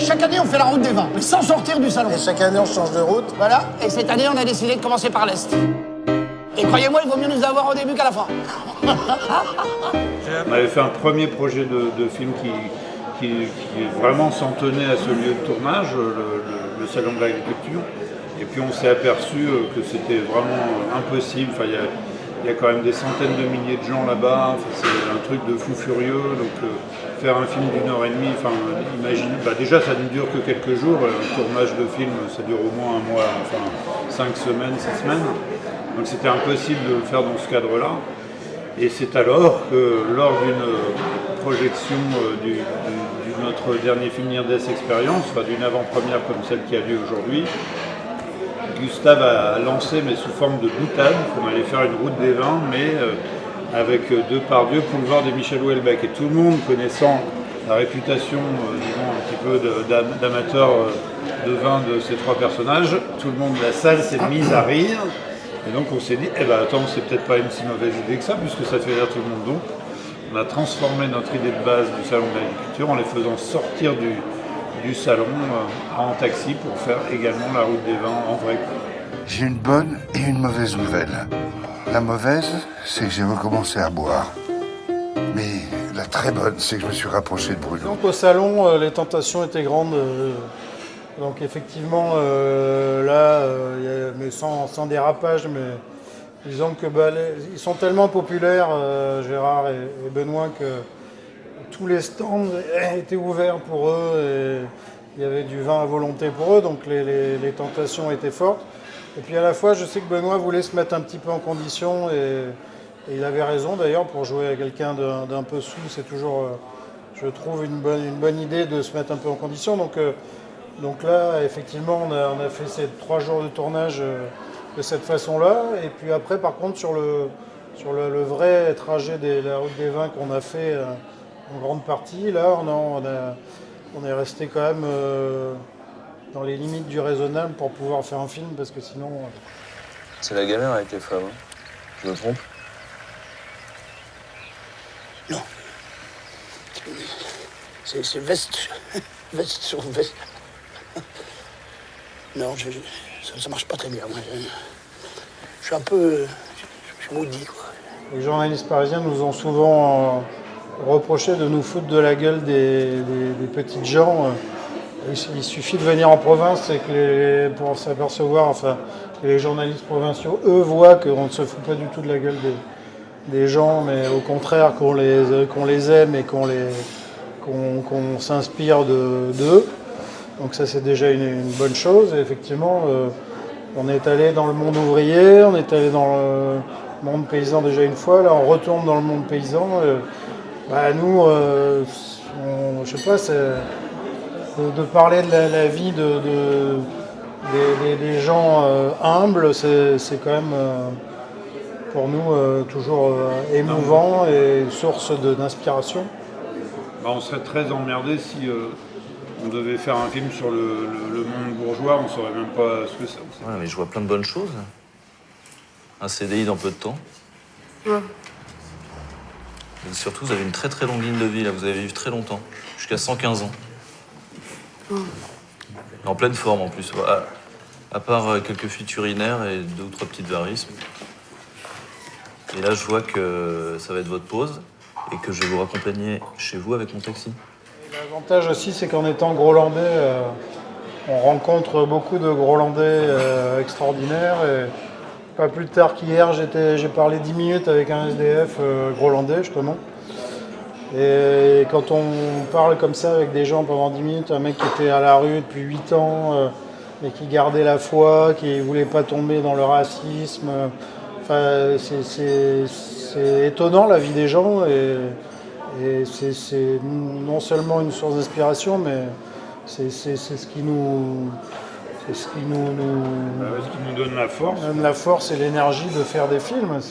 Chaque année, on fait la route des vins, mais sans sortir du salon. Et chaque année, on change de route. Voilà, et cette année, on a décidé de commencer par l'Est. Et croyez-moi, il vaut mieux nous avoir au début qu'à la fin. On avait fait un premier projet de film qui vraiment s'en tenait à ce lieu de tournage, le Salon de l'Agriculture. Et puis on s'est aperçu que c'était vraiment impossible. Enfin, il y a quand même des centaines de milliers de gens là-bas. Enfin, c'est un truc de fou furieux. Donc faire un film d'1h30, enfin, imagine, déjà ça ne dure que quelques jours. Un tournage de film, ça dure au moins un mois, enfin 5 semaines, 6 semaines. Donc c'était impossible de le faire dans ce cadre-là. Et c'est alors que lors d'une projection de notre dernier film Near Death Experience, enfin, d'une avant-première comme celle qui a lieu aujourd'hui, Gustave a lancé, mais sous forme de boutade, qu'on allait faire une route des vins, mais avec Depardieu, Poulvord et Michel Houellebecq. Et tout le monde, connaissant la réputation, disons, un petit peu d'amateur de vin de ces trois personnages, tout le monde de la salle s'est mise à rire. Et donc on s'est dit, attends, c'est peut-être pas une si mauvaise idée que ça, puisque ça fait rire tout le monde. Donc on a transformé notre idée de base du Salon de l'Agriculture en les faisant sortir du salon en taxi pour faire également la route des vins en vrai. J'ai une bonne et une mauvaise nouvelle. La mauvaise, c'est que j'ai recommencé à boire. Mais la très bonne, c'est que je me suis rapproché de Bruno. Donc au salon, les tentations étaient grandes. Donc effectivement, mais sans dérapage, mais disons que ils sont tellement populaires, Gérard et Benoît, que tous les stands étaient ouverts pour eux et il y avait du vin à volonté pour eux, donc les tentations étaient fortes. Et puis à la fois, je sais que Benoît voulait se mettre un petit peu en condition et il avait raison d'ailleurs, pour jouer à quelqu'un d'un peu sous, c'est toujours, je trouve, une bonne idée de se mettre un peu en condition. Donc là, effectivement, on a fait ces 3 jours de tournage de cette façon-là. Et puis après, par contre, sur le vrai trajet de la route des vins qu'on a fait en grande partie, là, on est resté quand même dans les limites du raisonnable pour pouvoir faire un film, parce que sinon... C'est la galère avec les femmes, hein. Je me trompe? Non. C'est veste sur veste. Non, ça marche pas très bien. Moi, je suis un peu... Je suis maudit, quoi. Les journalistes parisiens nous ont souvent reproché de nous foutre de la gueule des petites gens. Il suffit de venir en province et pour s'apercevoir, que les journalistes provinciaux, eux, voient qu'on ne se fout pas du tout de la gueule des gens, mais au contraire qu'on les aime et qu'on s'inspire d'eux. Donc ça, c'est déjà une bonne chose. Et effectivement, on est allé dans le monde ouvrier, on est allé dans le monde paysan déjà une fois. Là, on retourne dans le monde paysan. Nous, je sais pas, de parler de la vie des gens humbles, c'est quand même pour nous toujours émouvant et source d'inspiration. On serait très emmerdé si on devait faire un film sur le monde bourgeois, on ne saurait même pas ce que c'est. Ouais, mais je vois plein de bonnes choses. Un CDI dans peu de temps. Ouais. Et surtout, vous avez une très très longue ligne de vie, là. Vous allez vivre très longtemps, jusqu'à 115 ans. En pleine forme, en plus. À part quelques fuites urinaires et 2 ou 3 petites varices. Et là, je vois que ça va être votre pause et que je vais vous raccompagner chez vous avec mon taxi. L'avantage aussi, c'est qu'en étant Grolandais, on rencontre beaucoup de Grolandais extraordinaires. Et pas plus tard qu'hier, j'ai parlé 10 minutes avec un SDF Grolandais, justement. Et quand on parle comme ça avec des gens pendant 10 minutes, un mec qui était à la rue depuis 8 ans, et qui gardait la foi, qui ne voulait pas tomber dans le racisme, c'est étonnant la vie des gens. Et c'est non seulement une source d'inspiration, mais c'est ce qui nous donne la force. Donne la force et l'énergie de faire des films.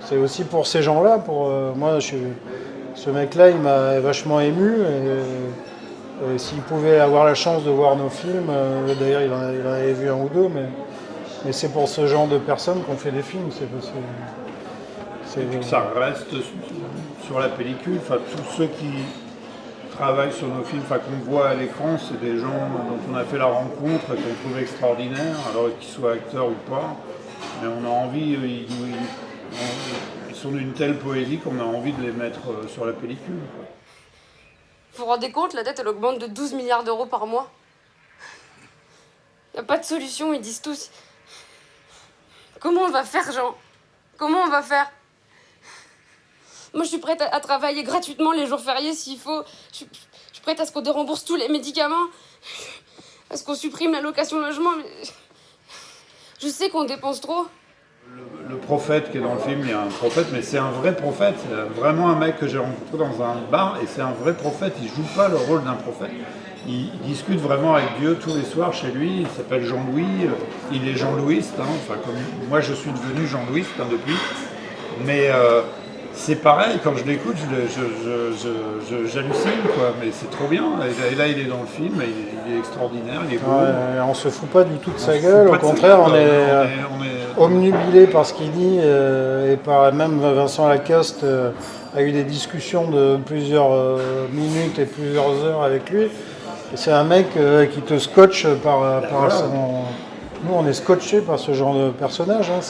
C'est aussi pour ces gens-là. Moi, ce mec-là, il m'a vachement ému. Et s'il pouvait avoir la chance de voir nos films, d'ailleurs, il en avait vu un ou deux, mais c'est pour ce genre de personnes qu'on fait des films. Et puis que ça reste sur la pellicule. Enfin, tous ceux qui travaillent sur nos films, enfin qu'on voit à l'écran, c'est des gens dont on a fait la rencontre et qu'on trouve extraordinaires, alors qu'ils soient acteurs ou pas. Mais on a envie, ils sont d'une telle poésie qu'on a envie de les mettre sur la pellicule, quoi. Vous vous rendez compte, la dette, elle augmente de 12 milliards d'euros par mois. Y a pas de solution, ils disent tous. Comment on va faire, Jean? Comment on va faire? Moi, je suis prête à travailler gratuitement les jours fériés s'il faut. Je suis prête à ce qu'on dérembourse tous les médicaments, à ce qu'on supprime la location logement. Mais je sais qu'on dépense trop. Le prophète qui est dans le film, il y a un prophète, mais c'est un vrai prophète. C'est vraiment un mec que j'ai rencontré dans un bar et c'est un vrai prophète. Il joue pas le rôle d'un prophète. Il discute vraiment avec Dieu tous les soirs chez lui. Il s'appelle Jean-Louis. Il est Jean-Louiste. Enfin, comme moi, je suis devenu Jean-Louiste depuis. Mais c'est pareil, quand je l'écoute, j'hallucine, quoi. Mais c'est trop bien. Et là, il est dans le film. Il est extraordinaire. Il est beau. Ouais, on se fout pas du tout de sa gueule. Au contraire, on est omnubilé par ce qu'il dit. Et par même Vincent Lacoste a eu des discussions de plusieurs minutes et plusieurs heures avec lui. Et c'est un mec qui te scotche par son... Nous, on est scotché par ce genre de personnage. Hein.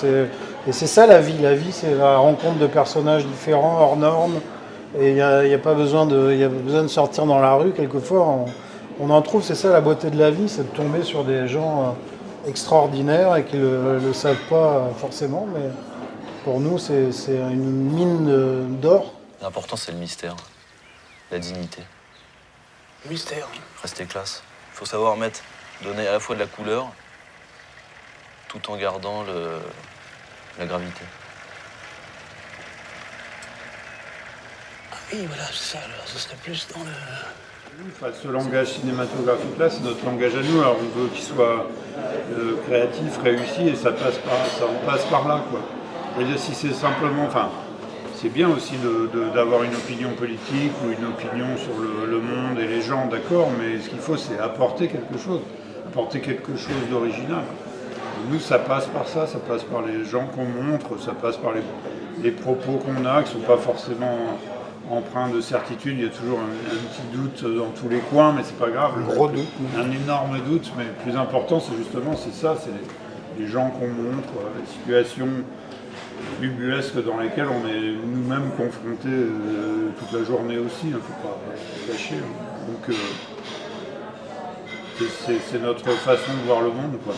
Et c'est ça la vie. La vie, c'est la rencontre de personnages différents, hors normes. Et il n'y a pas besoin de sortir dans la rue. Quelquefois, on en trouve. C'est ça la beauté de la vie, c'est de tomber sur des gens extraordinaires et qui ne le savent pas forcément. Mais pour nous, c'est une mine d'or. L'important, c'est le mystère, la dignité. Mystère. Rester classe. Il faut savoir donner à la fois de la couleur, tout en gardant la gravité. Ah oui, voilà, c'est ça. Alors, ce serait plus dans le... Enfin, ce langage cinématographique-là, c'est notre langage à nous. Alors on veut qu'il soit créatif, réussi, et ça on passe par là, quoi. Je veux dire, si c'est simplement... Enfin, c'est bien aussi d'avoir une opinion politique ou une opinion sur le monde et les gens, d'accord, mais ce qu'il faut, c'est apporter quelque chose d'original. Nous, ça passe par ça passe par les gens qu'on montre, ça passe par les propos qu'on a, qui ne sont pas forcément empreints de certitude. Il y a toujours un petit doute dans tous les coins, mais c'est pas grave. Un gros doute. Un énorme doute, mais le plus important, c'est ça, c'est les gens qu'on montre, les situations ubuesques dans lesquelles on est nous-mêmes confrontés toute la journée aussi, il ne faut pas se cacher. Donc c'est notre façon de voir le monde, quoi.